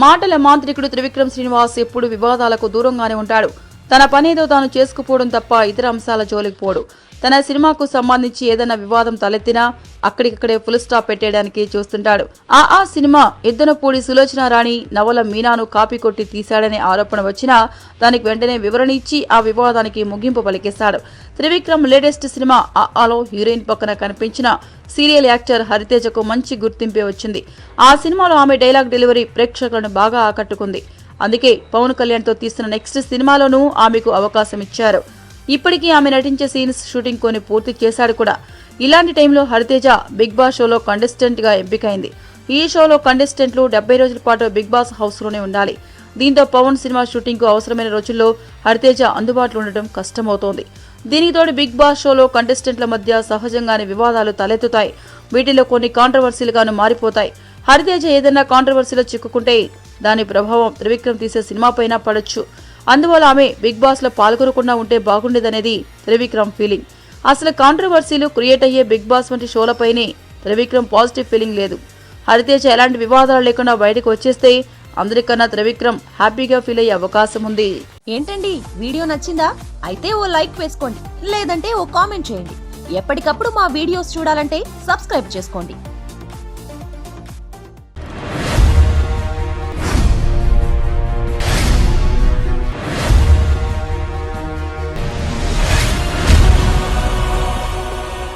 మాటల మాంత్రికుడు త్రివిక్రమ్ శ్రీనివాస్ ఎప్పుడు వివాదాలకు దూరంగానే ఉంటాడు. తన పనేదో తాను చేసుకుపోవడం తప్ప ఇతర అంశాల జోలికి పోడు. తన సినిమాకు సంబంధించి ఏదైనా వివాదం తలెత్తినా అక్కడికక్కడే ఫుల్ స్టాప్ పెట్టేయడానికి చూస్తుంటాడు. ఆ సినిమా ఎద్దనపూడి సులోచన రాణి నవల మీనాను కాపీ కొట్టి తీశాడనే ఆరోపణ వచ్చినా దానికి వెంటనే వివరణ ఇచ్చి ఆ వివాదానికి ముగింపు పలికేశాడు. త్రివిక్రమ్ లేటెస్ట్ సినిమా ఆలో హీరోయిన్ పక్కన కనిపించిన సీరియల్ యాక్టర్ హరితేజకు మంచి గుర్తింపే వచ్చింది. ఆ సినిమాలో ఆమె డైలాగ్ డెలివరీ ప్రేక్షకులను బాగా ఆకట్టుకుంది. అందుకే పవన్ కళ్యాణ్ తో తీస్తున్న నెక్స్ట్ సినిమాలోనూ ఆమెకు అవకాశం ఇచ్చారు. ఇప్పటికీ ఆమె నటించే సీన్స్ షూటింగ్ కొని పూర్తి చేశాడు కూడా. ఇలాంటి టైంలో హరితేజ బిగ్ బాస్ షోలో కంటెస్టెంట్ గా ఎంపికైంది. ఈ షోలో కంటెస్టెంట్లు 70 రోజుల పాటు బిగ్ బాస్ హౌస్ లోనే ఉండాలి. దీంతో పవన్ సినిమా షూటింగ్ కు అవసరమైన రోజుల్లో హరితేజ అందుబాటులో ఉండటం కష్టమవుతోంది. దీనికి తోడు బిగ్ బాస్ షోలో కంటెస్టెంట్ల మధ్య సహజంగానే వివాదాలు తలెత్తుతాయి. వీటిలో కొన్ని కాంట్రవర్సీలుగాను మారిపోతాయి. హరితేజ ఏదైనా కాంట్రవర్సీలో చిక్కుకుంటే దాని ప్రభావం త్రివిక్రమ్ తీసే సినిమా పైన పడొచ్చు. అందువల్ల ఆమె బిగ్ బాస్ లో పాల్గొనకుండా ఉంటే బాగుండేదనేది త్రివిక్రమ్ ఫీలింగ్. అసలు కాంట్రవర్సీలు క్రియేట్ అయ్యే బిగ్ బాస్ వంటి షోలపైనే త్రివిక్రమ్ పాజిటివ్ ఫీలింగ్ లేదు. హరితేజ ఎలాంటి వివాదాలు లేకుండా బయటకు వచ్చేస్తే అందరికన్నా త్రివిక్రమ్ హ్యాపీగా ఫీల్ అయ్యే అవకాశం ఉంది. ఏంటండి, వీడియో నచ్చిందా? అయితే ఓ లైక్ వేసుకోండి, లేదంటే ఓ కామెంట్ చేయండి. ఎప్పటికప్పుడు మా వీడియోస్ చూడాలంటే సబ్స్క్రైబ్ చేసుకోండి.